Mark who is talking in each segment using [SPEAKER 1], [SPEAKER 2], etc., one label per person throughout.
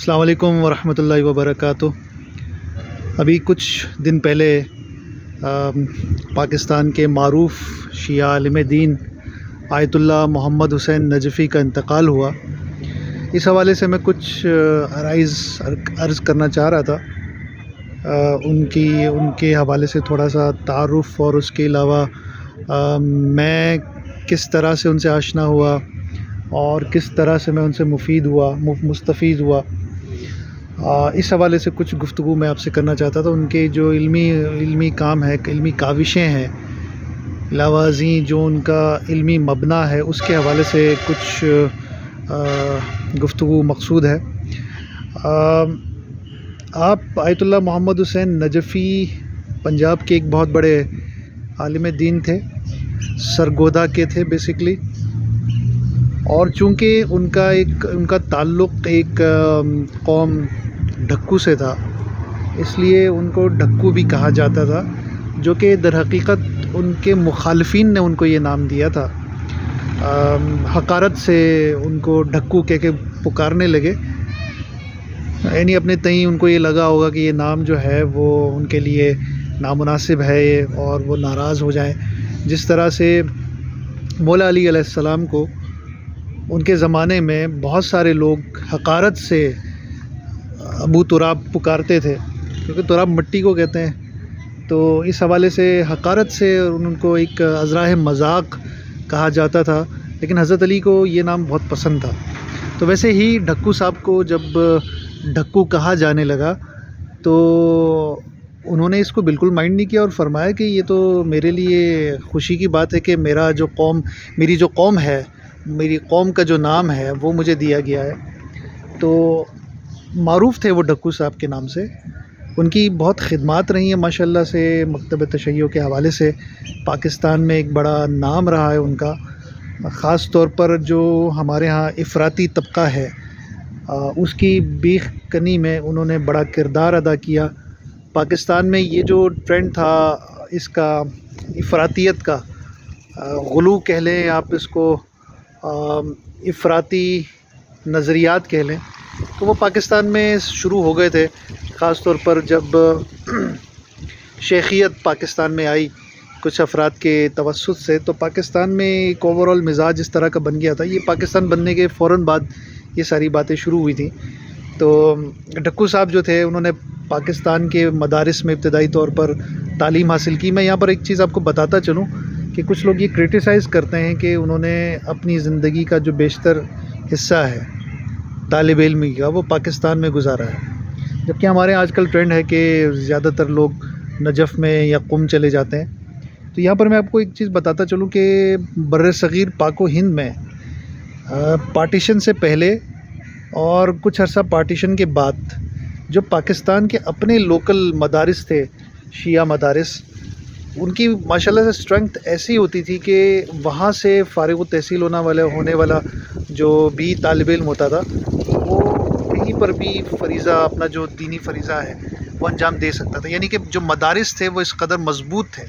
[SPEAKER 1] السلام علیکم ورحمۃ اللہ وبرکاتہ۔ ابھی کچھ دن پہلے پاکستان کے معروف شیعہ عالم دین آیت اللہ محمد حسین نجفی کا انتقال ہوا۔ اس حوالے سے میں کچھ عرض کرنا چاہ رہا تھا، ان کے حوالے سے تھوڑا سا تعارف، اور اس کے علاوہ میں کس طرح سے ان سے آشنا ہوا اور کس طرح سے میں ان سے مستفید ہوا، اس حوالے سے کچھ گفتگو میں آپ سے کرنا چاہتا تھا۔ ان کے جو علمی کام ہے، علمی کاوشیں ہیں، علاوہ ازیں جو ان کا علمی مبنی ہے، اس کے حوالے سے کچھ گفتگو مقصود ہے۔ آپ آیت اللہ محمد حسین نجفی پنجاب کے ایک بہت بڑے عالم دین تھے، سرگودا کے تھے بیسیکلی، اور چونکہ ان کا تعلق ایک قوم ڈھکو سے تھا، اس لیے ان کو ڈھکو بھی کہا جاتا تھا، جو کہ در حقیقت ان کے مخالفین نے ان کو یہ نام دیا تھا۔ حقارت سے ان کو ڈھکو کہہ کے پکارنے لگے، یعنی اپنے تئیں ان کو یہ لگا ہوگا کہ یہ نام جو ہے وہ ان کے لیے نامناسب ہے اور وہ ناراض ہو جائیں۔ جس طرح سے مولا علی علیہ السلام کو ان کے زمانے میں بہت سارے لوگ حقارت سے ابو تراب پکارتے تھے، کیونکہ تراب مٹی کو کہتے ہیں، تو اس حوالے سے حقارت سے ان کو ایک ازراہ مذاق کہا جاتا تھا، لیکن حضرت علی کو یہ نام بہت پسند تھا۔ تو ویسے ہی ڈھکو صاحب کو جب ڈھکو کہا جانے لگا تو انہوں نے اس کو بالکل مائنڈ نہیں کیا، اور فرمایا کہ یہ تو میرے لیے خوشی کی بات ہے کہ میری جو قوم ہے، میری قوم کا جو نام ہے وہ مجھے دیا گیا ہے۔ تو معروف تھے وہ ڈھکو صاحب کے نام سے، ان کی بہت خدمات رہی ہیں ماشاءاللہ سے، مکتب تشیع کے حوالے سے پاکستان میں ایک بڑا نام رہا ہے ان کا، خاص طور پر جو ہمارے ہاں افراطی طبقہ ہے اس کی بیخ کنی میں انہوں نے بڑا کردار ادا کیا۔ پاکستان میں یہ جو ٹرینڈ تھا اس کا افراطیت کا، غلو کہہ لیں آپ اس کو، افراطی نظریات کہہ لیں، تو وہ پاکستان میں شروع ہو گئے تھے، خاص طور پر جب شیخیت پاکستان میں آئی کچھ افراد کے توسط سے، تو پاکستان میں ایک اوورال مزاج اس طرح کا بن گیا تھا۔ یہ پاکستان بننے کے فوراً بعد یہ ساری باتیں شروع ہوئی تھیں۔ تو ڈھکو صاحب جو تھے انہوں نے پاکستان کے مدارس میں ابتدائی طور پر تعلیم حاصل کی۔ میں یہاں پر ایک چیز آپ کو بتاتا چلوں کہ کچھ لوگ یہ کرٹیسائز کرتے ہیں کہ انہوں نے اپنی زندگی کا جو بیشتر حصہ ہے طالب علمی کا وہ پاکستان میں گزارا ہے، جبکہ ہمارے آج کل ٹرینڈ ہے کہ زیادہ تر لوگ نجف میں یا قم چلے جاتے ہیں۔ تو یہاں پر میں آپ کو ایک چیز بتاتا چلوں کہ بر صغیر پاک و ہند میں پارٹیشن سے پہلے اور کچھ عرصہ پارٹیشن کے بعد جو پاکستان کے اپنے لوکل مدارس تھے، شیعہ مدارس، ان کی ماشاءاللہ سے اسٹرینگتھ ایسی ہوتی تھی کہ وہاں سے فارغ التحصیل ہونے والا جو بھی طالب علم ہوتا تھا وہ کہیں پر بھی فریضہ، اپنا جو دینی فریضہ ہے وہ انجام دے سکتا تھا، یعنی کہ جو مدارس تھے وہ اس قدر مضبوط تھے۔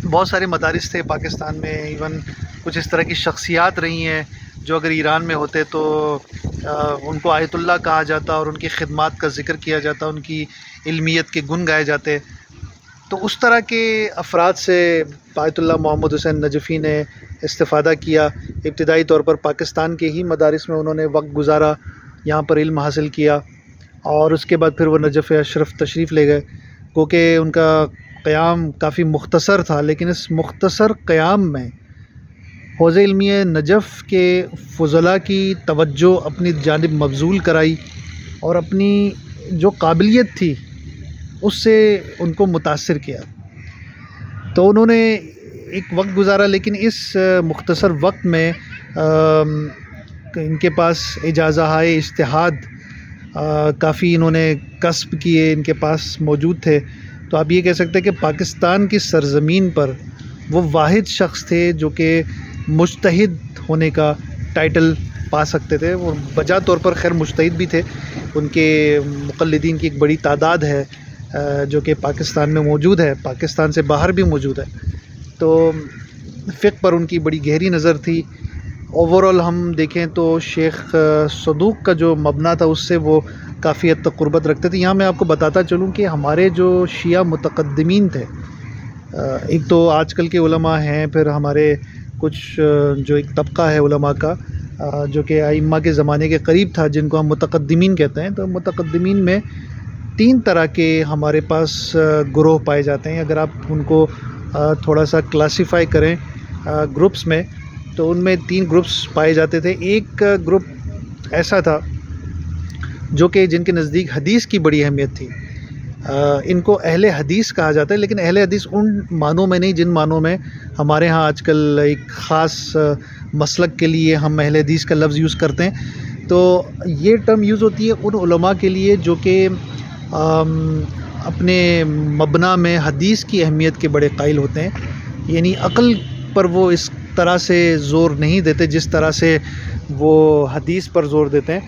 [SPEAKER 1] بہت سارے مدارس تھے پاکستان میں، ایون کچھ اس طرح کی شخصیات رہی ہیں جو اگر ایران میں ہوتے تو ان کو آیت اللہ کہا جاتا اور ان کی خدمات کا ذکر کیا جاتا، ان کی علمیت کے گن گائے جاتے۔ تو اس طرح کے افراد سے آیت اللہ محمد حسین نجفی نے استفادہ کیا۔ ابتدائی طور پر پاکستان کے ہی مدارس میں انہوں نے وقت گزارا، یہاں پر علم حاصل کیا، اور اس کے بعد پھر وہ نجف اشرف تشریف لے گئے، کیونکہ ان کا قیام کافی مختصر تھا، لیکن اس مختصر قیام میں حوزہ علمی نجف کے فضلاء کی توجہ اپنی جانب مبذول کرائی، اور اپنی جو قابلیت تھی اس سے ان کو متاثر کیا۔ تو انہوں نے ایک وقت گزارا، لیکن اس مختصر وقت میں ان کے پاس اجازہائے اجتہاد کافی انہوں نے کسب کیے، ان کے پاس موجود تھے۔ تو آپ یہ کہہ سکتے ہیں کہ پاکستان کی سرزمین پر وہ واحد شخص تھے جو کہ مجتہد ہونے کا ٹائٹل پا سکتے تھے۔ وہ بجا طور پر خیر مجتہد بھی تھے، ان کے مقلدین کی ایک بڑی تعداد ہے جو کہ پاکستان میں موجود ہے، پاکستان سے باہر بھی موجود ہے۔ تو فقہ پر ان کی بڑی گہری نظر تھی، اوورال ہم دیکھیں تو شیخ صدوق کا جو مبنا تھا اس سے وہ کافی حد تک قربت رکھتے تھے. یہاں میں آپ کو بتاتا چلوں کہ ہمارے جو شیعہ متقدمین تھے، ایک تو آج کل کے علماء ہیں، پھر ہمارے کچھ جو ایک طبقہ ہے علماء کا جو کہ ائمہ کے زمانے کے قریب تھا، جن کو ہم متقدمین کہتے ہیں. تو متقدمین میں 3 طرح کے ہمارے پاس گروہ پائے جاتے ہیں. اگر آپ ان کو تھوڑا سا کلاسیفائی کریں گروپس میں، تو ان میں 3 گروپس پائے جاتے تھے. ایک گروپ ایسا تھا جو کہ جن کے نزدیک حدیث کی بڑی اہمیت تھی. ان کو اہل حدیث کہا جاتا ہے، لیکن اہل حدیث ان معنوں میں نہیں جن معنوں میں ہمارے ہاں آج کل ایک خاص مسلک کے لیے ہم اہل حدیث کا لفظ یوز کرتے ہیں. تو یہ ٹرم یوز ہوتی ہے ان علماء کے لیے جو کہ اپنے مبنا میں حدیث کی اہمیت کے بڑے قائل ہوتے ہیں. یعنی عقل پر وہ اس طرح سے زور نہیں دیتے جس طرح سے وہ حدیث پر زور دیتے ہیں.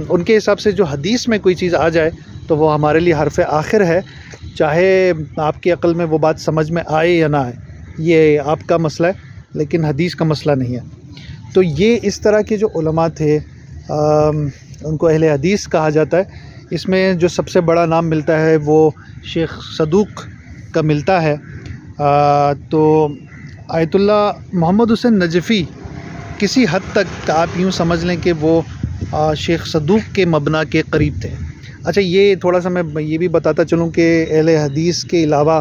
[SPEAKER 1] ان کے حساب سے جو حدیث میں کوئی چیز آ جائے تو وہ ہمارے لیے حرف آخر ہے، چاہے آپ کی عقل میں وہ بات سمجھ میں آئے یا نہ آئے، یہ آپ کا مسئلہ ہے، لیکن حدیث کا مسئلہ نہیں ہے. تو یہ اس طرح کے جو علماء تھے ان کو اہل حدیث کہا جاتا ہے. اس میں جو سب سے بڑا نام ملتا ہے وہ شیخ صدوق کا ملتا ہے. تو آیت اللہ محمد حسین نجفی کسی حد تک آپ یوں سمجھ لیں کہ وہ شیخ صدوق کے مبنا کے قریب تھے. اچھا، یہ تھوڑا سا میں یہ بھی بتاتا چلوں کہ اہل حدیث کے علاوہ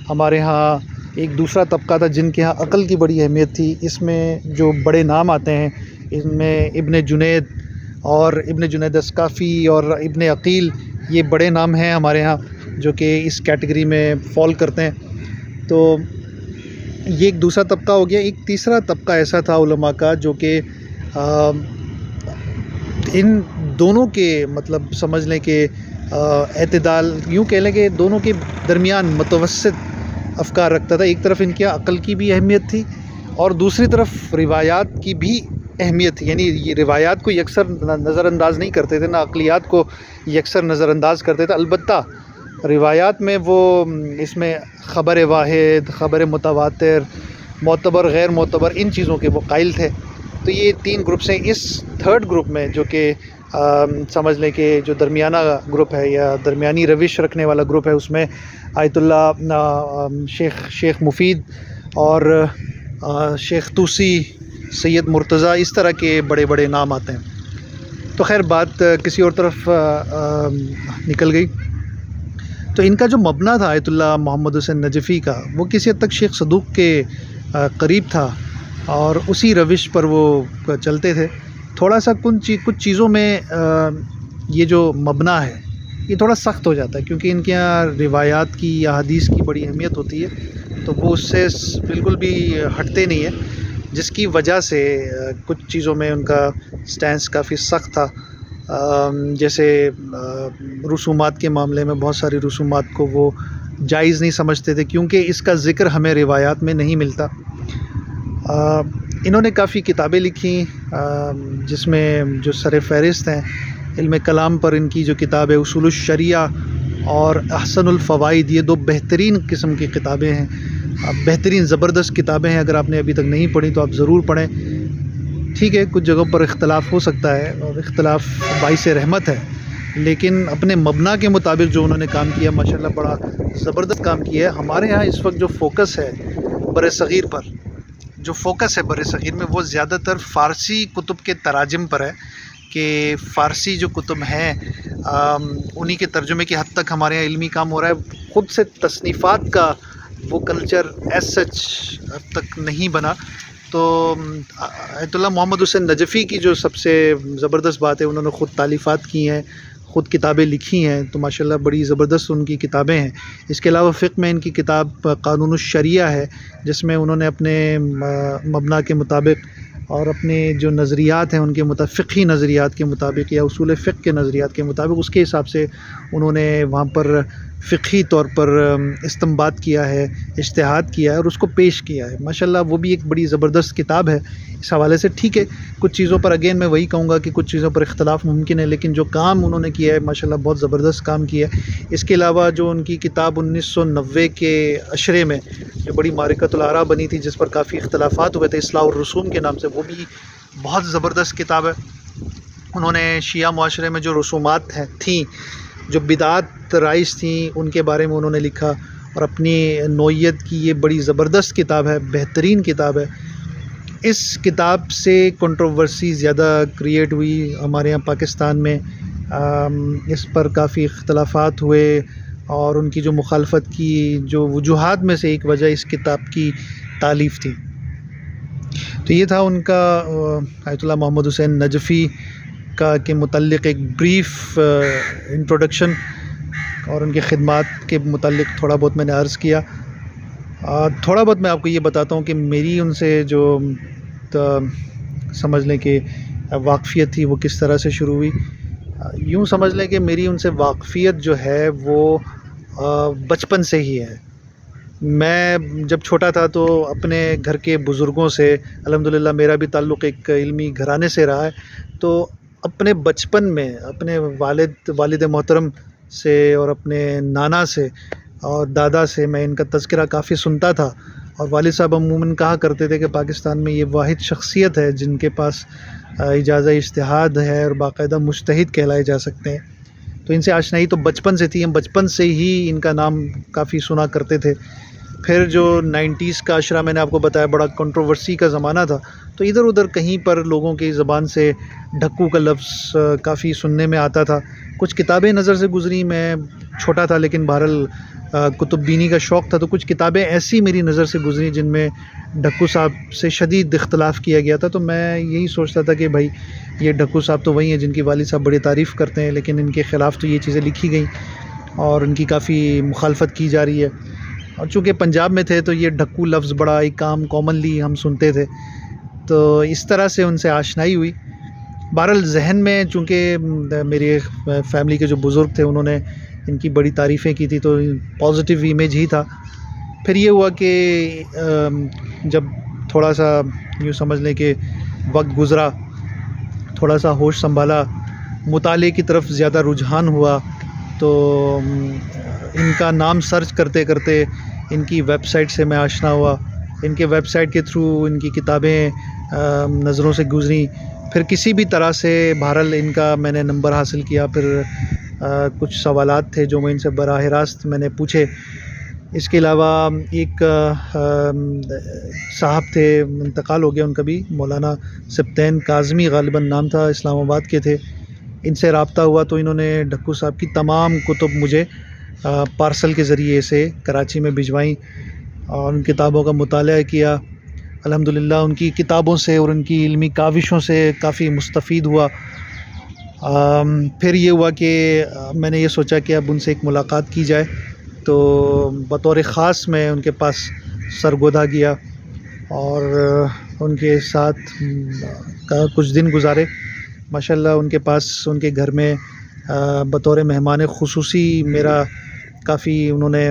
[SPEAKER 1] ہمارے ہاں ایک دوسرا طبقہ تھا جن کے ہاں عقل کی بڑی اہمیت تھی. اس میں جو بڑے نام آتے ہیں، ان میں ابن جنید اور ابن جنید اسقافی اور ابن عقیل، یہ بڑے نام ہیں ہمارے ہاں جو کہ اس کیٹیگری میں فال کرتے ہیں. تو یہ ایک دوسرا طبقہ ہو گیا. ایک تیسرا طبقہ ایسا تھا علماء کا جو کہ ان دونوں کے مطلب سمجھ لیں کہ اعتدال، یوں کہہ لیں کہ دونوں کے درمیان متوسط افکار رکھتا تھا. ایک طرف ان کی عقل کی بھی اہمیت تھی اور دوسری طرف روایات کی بھی اہمیت تھی. یعنی یہ روایات کو یکسر نظر انداز نہیں کرتے تھے، نہ عقلیات کو یکسر نظر انداز کرتے تھے. البتہ روایات میں وہ اس میں خبر واحد، خبر متواتر، معتبر غیر معتبر، ان چیزوں کے وہ قائل تھے. تو یہ 3 گروپس ہیں. اس تھرڈ گروپ میں جو کہ سمجھ لیں کہ جو درمیانہ گروپ ہے یا درمیانی روش رکھنے والا گروپ ہے، اس میں آیت اللہ شیخ مفید اور شیخ توسی، سید مرتضیٰ، اس طرح کے بڑے بڑے نام آتے ہیں. تو خیر بات کسی اور طرف نکل گئی. تو ان کا جو مبنا تھا آیت اللہ محمد حسین نجفی کا، وہ کسی حد تک شیخ صدوق کے قریب تھا اور اسی روش پر وہ چلتے تھے. تھوڑا سا کچھ چیزوں میں یہ جو مبنا ہے یہ تھوڑا سخت ہو جاتا ہے، کیونکہ ان کے یہاں روایات کی یا حدیث کی بڑی اہمیت ہوتی ہے، تو وہ اس سے بالکل بھی ہٹتے نہیں ہیں، جس کی وجہ سے کچھ چیزوں میں ان کا سٹینس کافی سخت تھا. جیسے رسومات کے معاملے میں بہت ساری رسومات کو وہ جائز نہیں سمجھتے تھے، کیونکہ اس کا ذکر ہمیں روایات میں نہیں ملتا. انہوں نے کافی کتابیں لکھی، جس میں جو سر فہرست ہیں علم کلام پر ان کی جو کتاب ہے اصول الشریعہ اور احسن الفوائد، یہ 2 بہترین قسم کی کتابیں ہیں، بہترین زبردست کتابیں ہیں. اگر آپ نے ابھی تک نہیں پڑھی تو آپ ضرور پڑھیں. ٹھیک ہے، کچھ جگہوں پر اختلاف ہو سکتا ہے اور اختلاف باعث رحمت ہے، لیکن اپنے مبنا کے مطابق جو انہوں نے کام کیا، ماشاءاللہ بڑا زبردست کام کیا ہے. ہمارے ہاں اس وقت جو فوکس ہے بر صغیر پر، جو فوکس ہے بر صغیر میں، وہ زیادہ تر فارسی کتب کے تراجم پر ہے، کہ فارسی جو کتب ہیں انہی کے ترجمے کی حد تک ہمارے یہاں علمی کام ہو رہا ہے. خود سے تصنیفات کا وہ کلچر ایز سچ اب تک نہیں بنا. تو آیت اللہ محمد حسین نجفی کی جو سب سے زبردست بات ہے، انہوں نے خود تالیفات کی ہیں، خود کتابیں لکھی ہیں، تو ماشاءاللہ بڑی زبردست ان کی کتابیں ہیں. اس کے علاوہ فقہ میں ان کی کتاب قانون الشریعہ ہے، جس میں انہوں نے اپنے مبنا کے مطابق اور اپنے جو نظریات ہیں ان کے فقہی نظریات کے مطابق یا اصول فقہ کے نظریات کے مطابق، اس کے حساب سے انہوں نے وہاں پر فقہی طور پر استنباط کیا ہے، اجتہاد کیا ہے اور اس کو پیش کیا ہے. ماشاءاللہ وہ بھی ایک بڑی زبردست کتاب ہے اس حوالے سے. ٹھیک ہے کچھ چیزوں پر اگین میں وہی کہوں گا کہ کچھ چیزوں پر اختلاف ممکن ہے، لیکن جو کام انہوں نے کیا ہے ماشاءاللہ بہت زبردست کام کیا ہے. اس کے علاوہ جو ان کی کتاب 1990 کے عشرے میں جو بڑی معرکۃ الآراء بنی تھی جس پر کافی اختلافات ہوئے تھے، اصلاح الرسوم کے نام سے، وہ بھی بہت زبردست کتاب ہے. انہوں نے شیعہ معاشرے میں جو رسومات تھیں، جو بدعات رائج تھیں، ان کے بارے میں انہوں نے لکھا، اور اپنی نوعیت کی یہ بڑی زبردست کتاب ہے، بہترین کتاب ہے. اس کتاب سے کنٹروورسی زیادہ کریٹ ہوئی ہمارے یہاں پاکستان میں. اس پر کافی اختلافات ہوئے، اور ان کی جو مخالفت کی جو وجوہات میں سے ایک وجہ اس کتاب کی تالیف تھی. تو یہ تھا ان کا آیت اللہ محمد حسین نجفی کا کے متعلق ایک بریف انٹروڈکشن، اور ان کی خدمات کے متعلق تھوڑا بہت میں نے عرض کیا. تھوڑا بہت میں آپ کو یہ بتاتا ہوں کہ میری ان سے جو سمجھ لیں کہ واقفیت تھی وہ کس طرح سے شروع ہوئی. یوں سمجھ لیں کہ میری ان سے واقفیت جو ہے وہ بچپن سے ہی ہے. میں جب چھوٹا تھا تو اپنے گھر کے بزرگوں سے، الحمدللہ میرا بھی تعلق ایک علمی گھرانے سے رہا ہے، تو اپنے بچپن میں اپنے والد محترم سے اور اپنے نانا سے اور دادا سے میں ان کا تذکرہ کافی سنتا تھا. اور والد صاحب عموماً کہا کرتے تھے کہ پاکستان میں یہ واحد شخصیت ہے جن کے پاس اجازہ اجتہاد ہے اور باقاعدہ مجتہد کہلائے جا سکتے ہیں. تو ان سے آشنائی تو بچپن سے تھی، ہم بچپن سے ہی ان کا نام کافی سنا کرتے تھے. پھر جو 90s کا عشرہ میں نے آپ کو بتایا بڑا کنٹروورسی کا زمانہ تھا، تو ادھر ادھر کہیں پر لوگوں کی زبان سے ڈھکو کا لفظ کافی سننے میں آتا تھا. کچھ کتابیں نظر سے گزری، میں چھوٹا تھا لیکن بہرحال کتب بینی کا شوق تھا، تو کچھ کتابیں ایسی میری نظر سے گزری جن میں ڈھکو صاحب سے شدید اختلاف کیا گیا تھا. تو میں یہی سوچتا تھا کہ بھائی یہ ڈھکو صاحب تو وہی ہیں جن کی والد صاحب بڑی تعریف کرتے ہیں، لیکن ان کے خلاف تو یہ چیزیں لکھی گئیں اور ان کی کافی مخالفت کی جا رہی ہے. اور چونکہ پنجاب میں تھے تو یہ ڈھکو لفظ بڑا ایک عام کامنلی ہم سنتے تھے، تو اس طرح سے ان سے آشنائی ہوئی. بہرحال ذہن میں چونکہ میرے فیملی کے جو بزرگ تھے انہوں نے ان کی بڑی تعریفیں کی تھی، تو پازیٹیو امیج ہی تھا. پھر یہ ہوا کہ جب تھوڑا سا یوں سمجھ لیں کہ وقت گزرا، تھوڑا سا ہوش سنبھالا، مطالعے کی طرف زیادہ رجحان ہوا، تو ان کا نام سرچ کرتے کرتے ان کی ویب سائٹ سے میں آشنا ہوا. ان کے ویب سائٹ کے تھرو ان کی کتابیں نظروں سے گزریں. پھر کسی بھی طرح سے بہرحال ان کا میں نے نمبر حاصل کیا. پھر کچھ سوالات تھے جو میں ان سے براہ راست میں نے پوچھے. اس کے علاوہ ایک صاحب تھے، انتقال ہو گیا ان کا بھی، مولانا سبطین کاظمی غالباً نام تھا، اسلام آباد کے تھے. ان سے رابطہ ہوا تو انہوں نے ڈھکو صاحب کی تمام کتب مجھے پارسل کے ذریعے سے کراچی میں بھجوائیں، اور ان کتابوں کا مطالعہ کیا. الحمدللہ ان کی کتابوں سے اور ان کی علمی کاوشوں سے کافی مستفید ہوا. پھر یہ ہوا کہ میں نے یہ سوچا کہ اب ان سے ایک ملاقات کی جائے، تو بطور خاص میں ان کے پاس سرگودا گیا اور ان کے ساتھ کچھ دن گزارے. ماشاءاللہ ان کے پاس ان کے گھر میں بطور مہمان خصوصی میرا کافی انہوں نے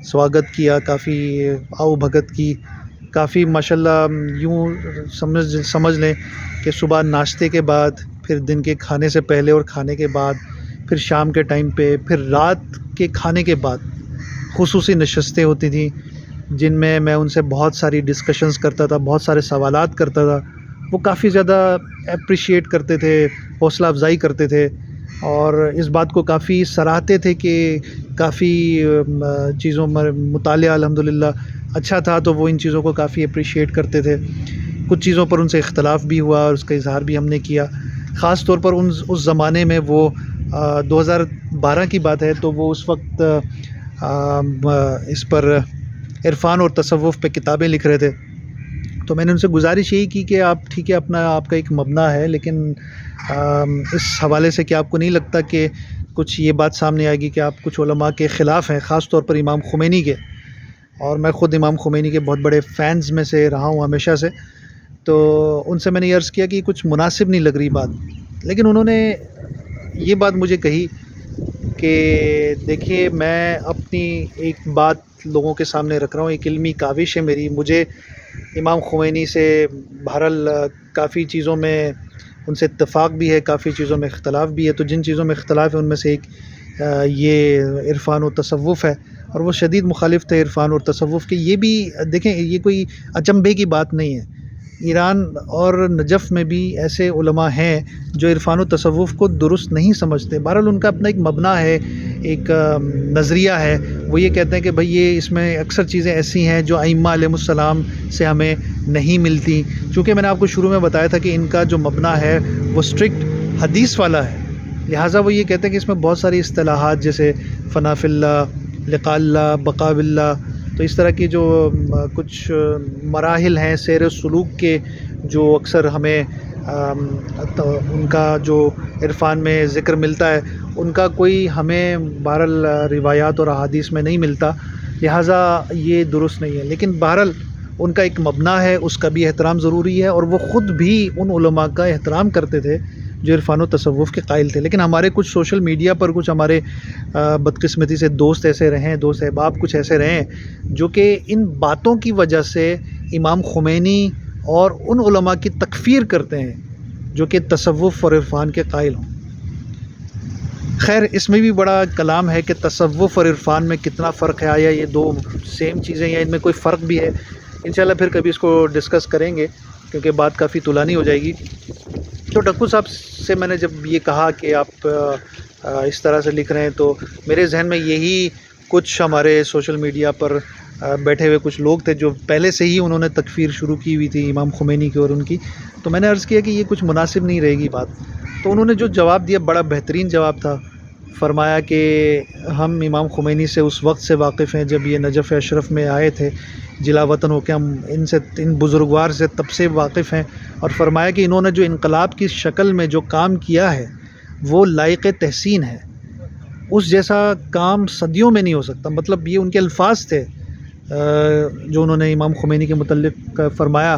[SPEAKER 1] سواگت کیا، کافی آؤ بھگت کی، کافی ماشاءاللہ یوں سمجھ لیں کہ صبح ناشتے کے بعد، پھر دن کے کھانے سے پہلے اور کھانے کے بعد، پھر شام کے ٹائم پہ، پھر رات کے کھانے کے بعد خصوصی نشستیں ہوتی تھیں جن میں میں ان سے بہت ساری ڈسکشنز کرتا تھا، بہت سارے سوالات کرتا تھا. وہ کافی زیادہ اپریشیٹ کرتے تھے، حوصلہ افزائی کرتے تھے، اور اس بات کو کافی سراہتے تھے کہ کافی چیزوں میں مطالعہ الحمدللہ اچھا تھا، تو وہ ان چیزوں کو کافی اپریشیٹ کرتے تھے. کچھ چیزوں پر ان سے اختلاف بھی ہوا اور اس کا اظہار بھی ہم نے کیا. خاص طور پر اس زمانے میں وہ 2012 کی بات ہے، تو وہ اس وقت اس پر عرفان اور تصوف پہ کتابیں لکھ رہے تھے. تو میں نے ان سے گزارش یہی کی کہ آپ ٹھیک ہے آپ کا ایک مبنی ہے، لیکن اس حوالے سے کہ آپ کو نہیں لگتا کہ کچھ یہ بات سامنے آئے گی کہ آپ کچھ علماء کے خلاف ہیں، خاص طور پر امام خمینی کے، اور میں خود امام خمینی کے بہت بڑے فینز میں سے رہا ہوں ہمیشہ سے. تو ان سے میں نے یہ عرض کیا کہ کچھ مناسب نہیں لگ رہی بات. لیکن انہوں نے یہ بات مجھے کہی کہ دیکھیے میں اپنی ایک بات لوگوں کے سامنے رکھ رہا ہوں، ایک علمی کاوش ہے میری. مجھے امام خمینی سے بہرحال کافی چیزوں میں ان سے اتفاق بھی ہے، کافی چیزوں میں اختلاف بھی ہے. تو جن چیزوں میں اختلاف ہے ان میں سے ایک یہ عرفان و تصوف ہے، اور وہ شدید مخالف تھے عرفان اور تصوف کے. یہ بھی دیکھیں، یہ کوئی اچنبھے کی بات نہیں ہے. ایران اور نجف میں بھی ایسے علماء ہیں جو عرفان و تصوف کو درست نہیں سمجھتے. بہرحال ان کا اپنا ایک مبنیٰ ہے، ایک نظریہ ہے. وہ یہ کہتے ہیں کہ بھئی یہ اس میں اکثر چیزیں ایسی ہیں جو ائمہ علیہ السلام سے ہمیں نہیں ملتی. چونکہ میں نے آپ کو شروع میں بتایا تھا کہ ان کا جو مبنیٰ ہے وہ اسٹرکٹ حدیث والا ہے، لہٰذا وہ یہ کہتے ہیں کہ اس میں بہت ساری اصطلاحات جیسے فنا فی اللہ، لقاء اللہ، بقاء باللہ، تو اس طرح کی جو کچھ مراحل ہیں سیر و سلوک کے، جو اکثر ہمیں ان کا جو عرفان میں ذکر ملتا ہے ان کا کوئی ہمیں بہرحال روایات اور احادیث میں نہیں ملتا، لہٰذا یہ درست نہیں ہے. لیکن بہرحال ان کا ایک مبنیٰ ہے، اس کا بھی احترام ضروری ہے، اور وہ خود بھی ان علماء کا احترام کرتے تھے جو عرفان و تصوف کے قائل تھے. لیکن ہمارے کچھ سوشل میڈیا پر کچھ ہمارے بدقسمتی سے دوست ایسے رہیں، دوست احباب کچھ ایسے رہیں جو کہ ان باتوں کی وجہ سے امام خمینی اور ان علماء کی تکفیر کرتے ہیں جو کہ تصوف اور عرفان کے قائل ہوں. خیر، اس میں بھی بڑا کلام ہے کہ تصوف اور عرفان میں کتنا فرق ہے، آیا یہ دو سیم چیزیں یا ان میں کوئی فرق بھی ہے. انشاءاللہ پھر کبھی اس کو ڈسکس کریں گے کیونکہ بات کافی طولانی ہو جائے گی. تو ڈکو صاحب سے میں نے جب یہ کہا کہ آپ اس طرح سے لکھ رہے ہیں تو میرے ذہن میں یہی کچھ ہمارے سوشل میڈیا پر بیٹھے ہوئے کچھ لوگ تھے جو پہلے سے ہی انہوں نے تکفیر شروع کی ہوئی تھی امام خمینی کی اور ان کی. تو میں نے عرض کیا کہ یہ کچھ مناسب نہیں رہے گی بات. تو انہوں نے جو جواب دیا بڑا بہترین جواب تھا. فرمایا کہ ہم امام خمینی سے اس وقت سے واقف ہیں جب یہ نجف اشرف میں آئے تھے جلا وطن ہو کے، ہم ان بزرگوار سے تب سے واقف ہیں. اور فرمایا کہ انہوں نے جو انقلاب کی شکل میں جو کام کیا ہے وہ لائق تحسین ہے، اس جیسا کام صدیوں میں نہیں ہو سکتا. مطلب یہ ان کے الفاظ تھے جو انہوں نے امام خمینی کے متعلق فرمایا.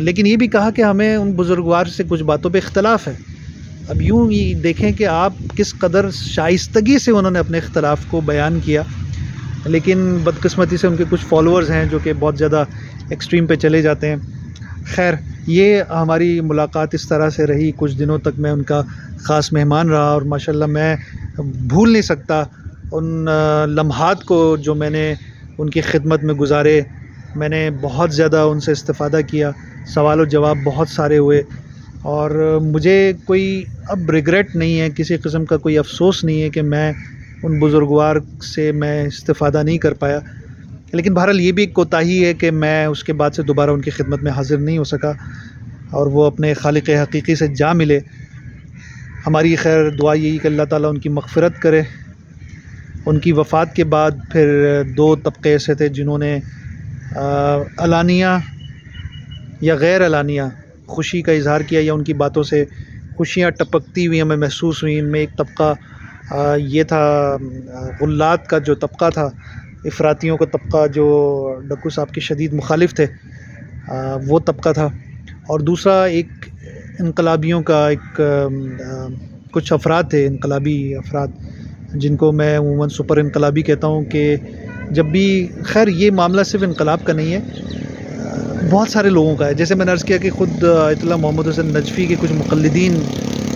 [SPEAKER 1] لیکن یہ بھی کہا کہ ہمیں ان بزرگوار سے کچھ باتوں پہ اختلاف ہے. اب یوں ہی دیکھیں کہ آپ کس قدر شائستگی سے انہوں نے اپنے اختلاف کو بیان کیا. لیکن بدقسمتی سے ان کے کچھ فالوورز ہیں جو کہ بہت زیادہ ایکسٹریم پہ چلے جاتے ہیں. خیر، یہ ہماری ملاقات اس طرح سے رہی. کچھ دنوں تک میں ان کا خاص مہمان رہا اور ماشاءاللہ میں بھول نہیں سکتا ان لمحات کو جو میں نے ان کی خدمت میں گزارے. میں نے بہت زیادہ ان سے استفادہ کیا، سوال و جواب بہت سارے ہوئے، اور مجھے کوئی اب ریگریٹ نہیں ہے، کسی قسم کا کوئی افسوس نہیں ہے کہ میں ان بزرگوار سے میں استفادہ نہیں کر پایا. لیکن بہرحال یہ بھی ایک کوتاہی ہے کہ میں اس کے بعد سے دوبارہ ان کی خدمت میں حاضر نہیں ہو سکا اور وہ اپنے خالق حقیقی سے جا ملے. ہماری خیر دعا یہی کہ اللہ تعالیٰ ان کی مغفرت کرے. ان کی وفات کے بعد پھر دو طبقے ایسے تھے جنہوں نے علانیہ یا غیر علانیہ خوشی کا اظہار کیا، یا ان کی باتوں سے خوشیاں ٹپکتی ہوئی ہمیں محسوس ہوئیں. ان میں ایک طبقہ یہ تھا، غلات کا جو طبقہ تھا، افراطیوں کا طبقہ جو ڈکو صاحب کے شدید مخالف تھے، وہ طبقہ تھا. اور دوسرا ایک انقلابیوں کا ایک کچھ افراد تھے، انقلابی افراد جن کو میں عموماً سپر انقلابی کہتا ہوں. کہ جب بھی خیر یہ معاملہ صرف انقلاب کا نہیں ہے، بہت سارے لوگوں کا ہے. جیسے میں نے عرض کیا کہ خود آیت اللہ محمد حسین نجفی کے کچھ مقلدین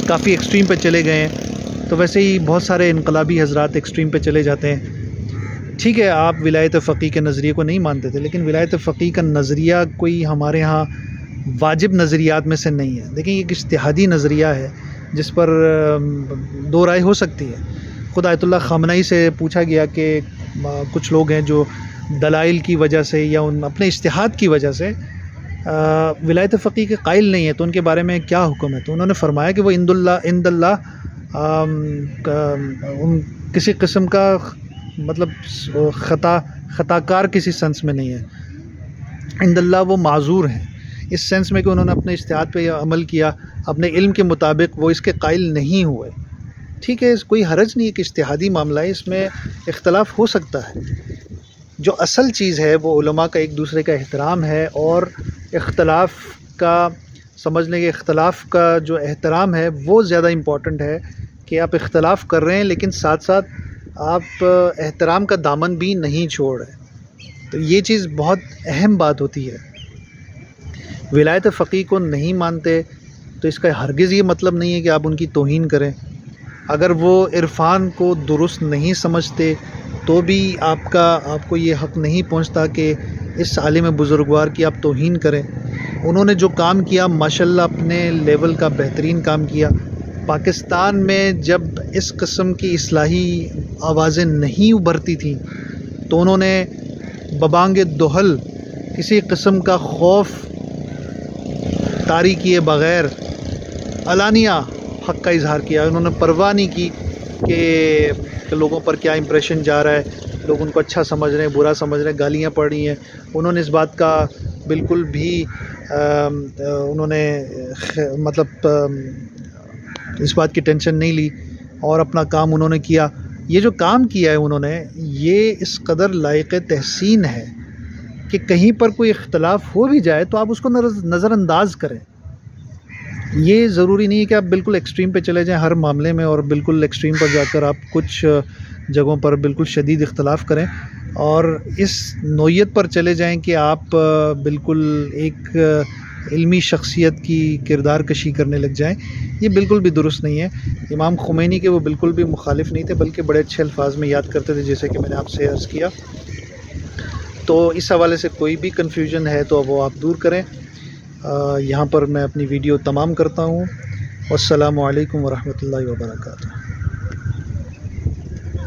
[SPEAKER 1] کافی ایکسٹریم پہ چلے گئے ہیں، تو ویسے ہی بہت سارے انقلابی حضرات ایکسٹریم پہ چلے جاتے ہیں. ٹھیک ہے، آپ ولایت فقیہ کے نظریے کو نہیں مانتے تھے، لیکن ولایت فقیہ کا نظریہ کوئی ہمارے ہاں واجب نظریات میں سے نہیں ہے. دیکھیں، یہ ایک اجتہادی نظریہ ہے جس پر دو رائے ہو سکتی ہے. خود آیت اللہ خامنہئی سے پوچھا گیا کہ کچھ لوگ ہیں جو دلائل کی وجہ سے یا ان اپنے اجتہاد کی وجہ سے ولایت فقیہ کے قائل نہیں ہیں، تو ان کے بارے میں کیا حکم ہے؟ تو انہوں نے فرمایا کہ وہ عند اللہ ان کسی قسم کا مطلب خطا کار کسی سینس میں نہیں ہے. عند اللہ وہ معذور ہیں اس سینس میں کہ انہوں نے اپنے اجتہاد پہ عمل کیا، اپنے علم کے مطابق وہ اس کے قائل نہیں ہوئے. ٹھیک ہے، کوئی حرج نہیں ہے کہ اجتہادی معاملہ ہے، اس میں اختلاف ہو سکتا ہے. جو اصل چیز ہے وہ علماء کا ایک دوسرے کا احترام ہے، اور اختلاف کا سمجھ لیں کہ اختلاف کا جو احترام ہے وہ زیادہ امپورٹنٹ ہے کہ آپ اختلاف کر رہے ہیں لیکن ساتھ ساتھ آپ احترام کا دامن بھی نہیں چھوڑ رہے. تو یہ چیز بہت اہم بات ہوتی ہے. ولایت فقیہ کو نہیں مانتے تو اس کا ہرگز یہ مطلب نہیں ہے کہ آپ ان کی توہین کریں. اگر وہ عرفان کو درست نہیں سمجھتے تو بھی آپ کو یہ حق نہیں پہنچتا کہ اس عالم بزرگوار کی آپ توہین کریں. انہوں نے جو کام کیا ماشاءاللہ اپنے لیول کا بہترین کام کیا. پاکستان میں جب اس قسم کی اصلاحی آوازیں نہیں ابھرتی تھیں تو انہوں نے ببانگ دہل کسی قسم کا خوف طاری کیے بغیر علانیہ حق کا اظہار کیا. انہوں نے پرواہ نہیں کی کہ لوگوں پر کیا امپریشن جا رہا ہے، لوگ ان کو اچھا سمجھ رہے ہیں، برا سمجھ رہے ہیں، گالیاں پڑ رہی ہیں. انہوں نے اس بات کا بالکل بھی انہوں نے مطلب اس بات کی ٹینشن نہیں لی اور اپنا کام انہوں نے کیا. یہ جو کام کیا ہے انہوں نے، یہ اس قدر لائق تحسین ہے کہ کہیں پر کوئی اختلاف ہو بھی جائے تو آپ اس کو نظر انداز کریں. یہ ضروری نہیں ہے کہ آپ بالکل ایکسٹریم پہ چلے جائیں ہر معاملے میں، اور بالکل ایکسٹریم پر جا کر آپ کچھ جگہوں پر بالکل شدید اختلاف کریں اور اس نوعیت پر چلے جائیں کہ آپ بالکل ایک علمی شخصیت کی کردار کشی کرنے لگ جائیں. یہ بالکل بھی درست نہیں ہے. امام خمینی کے وہ بالکل بھی مخالف نہیں تھے، بلکہ بڑے اچھے الفاظ میں یاد کرتے تھے، جیسے کہ میں نے آپ سے عرض کیا. تو اس حوالے سے کوئی بھی کنفیوژن ہے تو وہ آپ دور کریں. یہاں پر میں اپنی ویڈیو تمام کرتا ہوں. والسلام علیکم ورحمۃ اللہ وبرکاتہ.